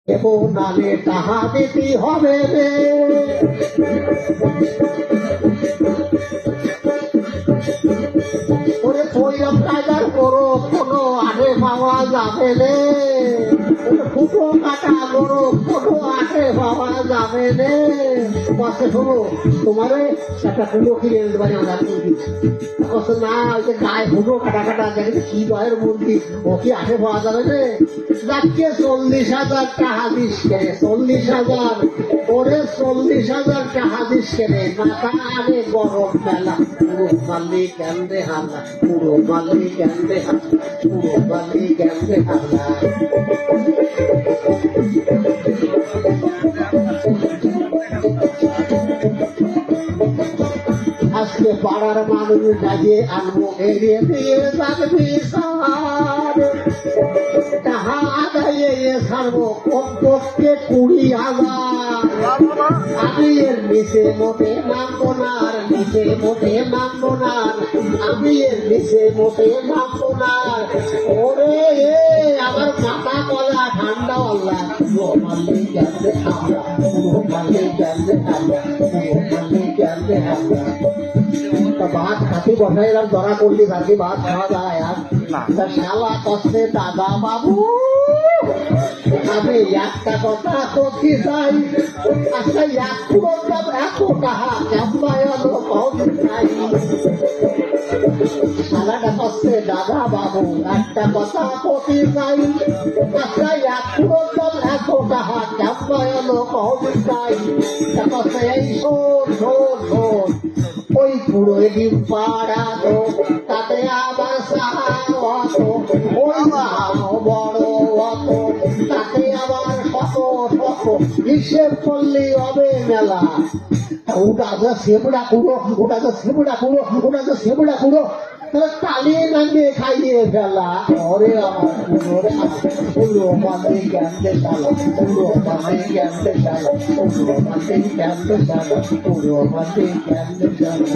দেব নালে তাহা দিতে হবে রে। ওরে পৈরব কায়দার করো কোনো আঠে পাওয়া যাবে রে। ফুটো কাটা করো কোনো আঠে পাওয়া যাবে রে। কষ্ট শোনো তোমারে একটা ফুটো কিনে আনতে পারি আমরা কষ্ট না ওই যে গায়ে ফুটো কাটা কাটা দেখে কি গায়ের মুরগি ও কি আঠে পাওয়া যাবে রে। যাচ্ছে 40,000 টাকা দিস কেনে 40,000 ওরে 40,000 টাকা দিস কেনে মাথা আগে গরম মেলা পুরো মালি কেন্দ্রে হামলা পুরো মালি কেন্দ্রে হামলা পুরো মালি কেন্দ্রে হামলা। আজকে পাড়ার মানুষ গাড়িয়ে আনবো এড়িয়ে দিয়ে যাবি সার টাকা আদায়ে ছাড়বো কমপক্ষে 20,000। আমি এর নিচে মোটে নামবো না আর নিচে মোটে নামবো না আমি এর নিচে মোটে নামবো না। ওরে আমার মাথা কলা ঠান্ডা আল্লাহ পুরো মাল্লি কেন্দ্রে হামলা পুরো মাল্লি কেন্দ্রে হামলা পুরো মাল্লি কেন্দ্রে হামলা। ভাত খাতি বসাইলাম ধরা করলি খাতি ভাত খাওয়া যায় আর শালা কষ্টে দাদা বাবু আমি একটা কথা করতে চাই। আচ্ছা এক করতাম এত টাকা কেমন চাই সারাটা কষ্টে দাদা বাবু একটা কথা করতে চাই। আচ্ছা এক করতাম এত টাকা কেমন চাই কষ্ট এই শোন শোন শোন ওই পুরো ডিম পাড়া তো তাতে আবার সাহা অত ওই বড় অত তাতে আবার শত শত হিসেব করলেই হবে মেলা। ওটা তো সেবড়া কুড়ো ওটা তো সেবড়া কুড়ো ওটা তো সেবড়া কুড়ো তালিয়ে নামিয়ে খাইয়ে ফেলা। ওরে আমার পুরো মাঝে জ্ঞানতে চালা পুরো মাঝে জ্ঞানতে চালা পুরো মাঝে জ্ঞানতে চালা পুরো মাঝে জ্ঞানতে চালা।